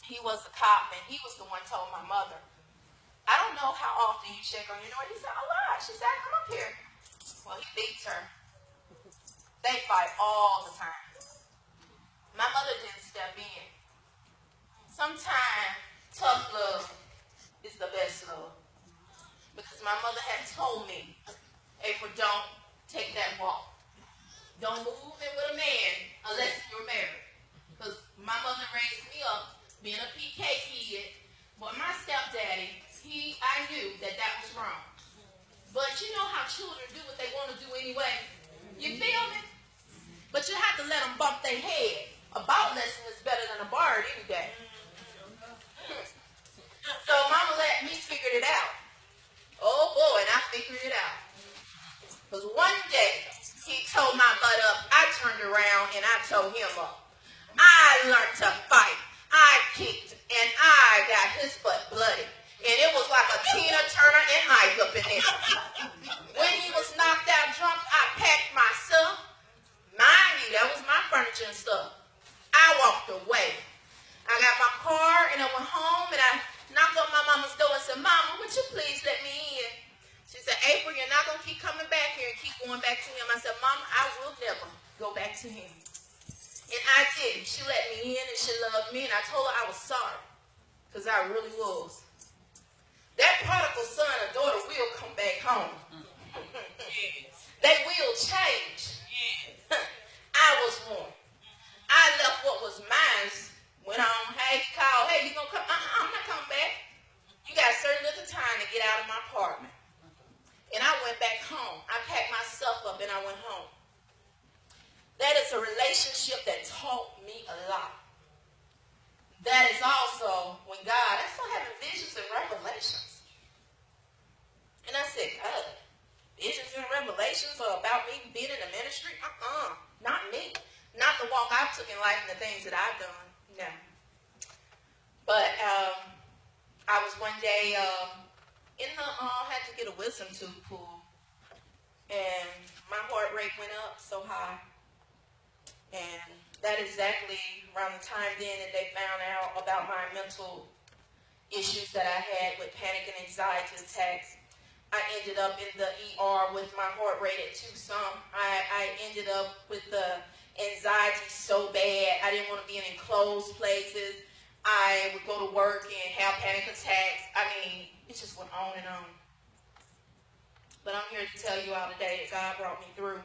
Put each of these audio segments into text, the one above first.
He was a cop, and he was the one told my mother, I don't know how often you check on your daughter. He said, a lot. She said, come up here. Well, he beats her. They fight all the time. My mother didn't step in. Sometimes tough love is the best love. Because my mother had told me, April, don't take that walk. Don't move in with a man unless you're married. Because my mother raised me up being a PK kid, but my stepdaddy, I knew that was wrong. But you know how children do what they want to do anyway. You feel me? But you have to let them bump their head. A bout lesson is better than a bar any day. So mama let me figure it out. Oh boy, and I figured it out. Because one day, he told my butt up, I turned around and I told him up. I learned to fight. I kicked and I got his butt bloody. And it was like a Tina Turner and Ike up in there. When he was knocked out drunk, I packed my stuff. Mind you, that was my furniture and stuff. I walked away. I got my car and I went home and I knocked on my mama's door and said, Mama, would you please let me in? She said, April, you're not going to keep coming back here and keep going back to him. I said, Mama, I will never go back to him. And I did. She let me in and she loved me and I told her I was sorry. Because I really was. That prodigal son or daughter will come back home. They will change. I was one. I left what was mine, went on, hey, call, hey, you gonna come? I'm not coming back. You got a certain little time to get out of my apartment. And I went back home. I packed my stuff up and I went home. That is a relationship that taught me a lot. That is also when I started having visions and revelations. And I said, God, visions and revelations are about me being in the ministry? Not me. Not the walk I've took in life and the things that I've done. No. But I was one day had to get a wisdom tooth pulled. And my heart rate went up so high. And that exactly around the time then that they found out about my mental issues that I had with panic and anxiety attacks. I ended up in the ER with my heart rate at 2 some. I ended up with the anxiety so bad. I didn't want to be in enclosed places. I would go to work and have panic attacks. I mean, it just went on and on. But I'm here to tell you all today that God brought me through.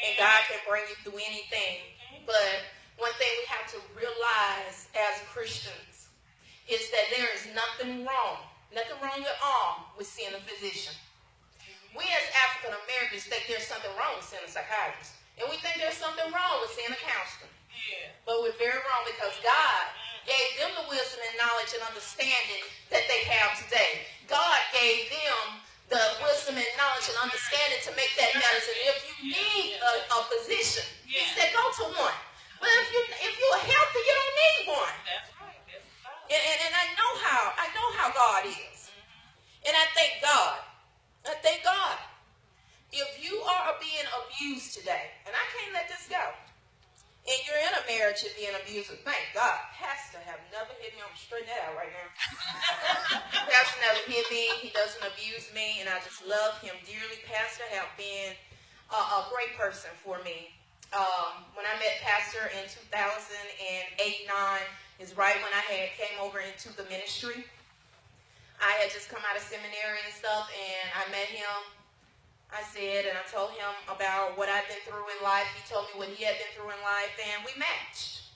And God can bring you through anything. But one thing we have to realize as Christians is that there is nothing wrong at all with seeing a physician. We as African Americans think there's something wrong with seeing a psychiatrist. And we think there's something wrong with seeing a counselor. But we're very wrong because God gave them the wisdom and knowledge and understanding that they have today. God gave them the wisdom and knowledge and understanding to make that medicine. If you need a physician, he said go to one. But if you're healthy, you don't need one. That's right. And I know how God is. And I thank God. If you are being abused today, and I can't let this go, and you're in a marriage and being abused, thank God. Pastor have never hit me. I'm straighten that out right now. Pastor never hit me. He doesn't abuse me, and I just love him dearly. Pastor have been a great person for me. When I met Pastor in 2008-9 is right when I came over into the ministry. I had just come out of seminary and stuff, and I met him. I told him about what I'd been through in life. He told me what he had been through in life, and we matched.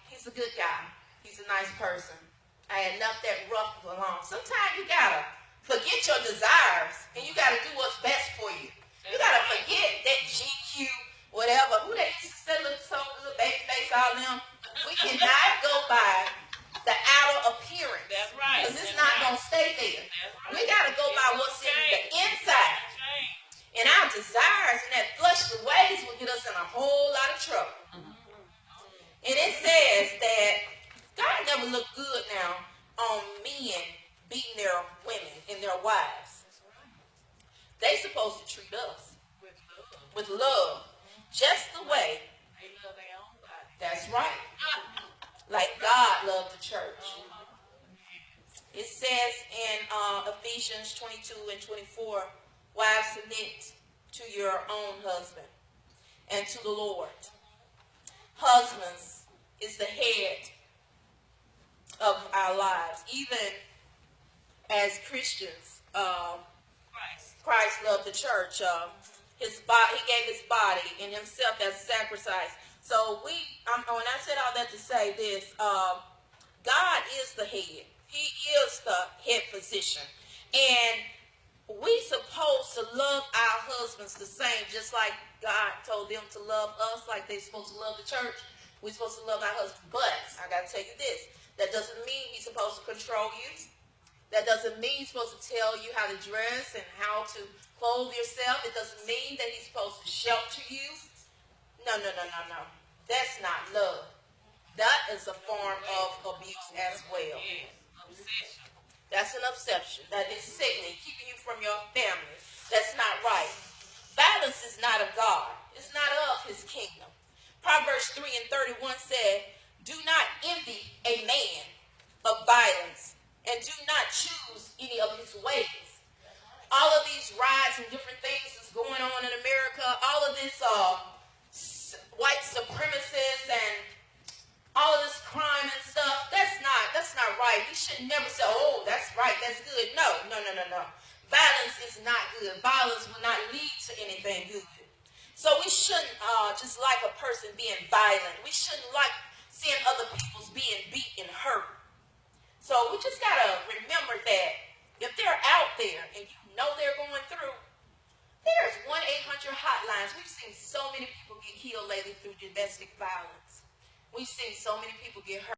He's a good guy. He's a nice person. I had left that rough alone. Sometimes you gotta forget your desires, and you gotta do what's best for you. You gotta forget that GQ, whatever. Who they used to say, little baby face, all them. We cannot go by the outer appearance. That's right. Because it's not going to stay there. Right. We got to go by what's in the inside. And our desires and that fleshly ways will get us in a whole lot of trouble. And it says that God never looked good now on men beating their women and their wives. They supposed to treat us with love. Just the way. They love their own body. That's right. Like God love the church. It says in Ephesians 22 and 24, wives, submit to your own husband and to the Lord. Husbands is the head of our lives. Even as Christians, Christ loved the church. His body, he gave his body and himself as sacrifice. So when I said all that to say this, God is the head. He is the head physician. And we supposed to love our husbands the same, just like God told them to love us, like they're supposed to love the church. We're supposed to love our husbands. But I got to tell you this. That doesn't mean he's supposed to control you. That doesn't mean he's supposed to tell you how to dress and how to clothe yourself. It doesn't mean that he's supposed to shelter you. No. That's not love. That is a form of abuse as well. That's an obsession. That is sickening, keeping you from your family. That's not right. Violence is not of God. It's not of his kingdom. Proverbs 3 and 31 said, do not envy a man of violence, and do not choose any of his ways. All of these riots and different things that's going on in America, all of this white supremacists and all of this crime and stuff, that's not right. We should never say, oh, that's right, that's good. No. Violence is not good. Violence will not lead to anything good. So we shouldn't just like a person being violent. We shouldn't like seeing other people's being beat and hurt. So we just got to remember that if they're out there and you know they're going through, there's 1-800 hotlines. We've seen so many people get killed lately through domestic violence. We've seen so many people get hurt.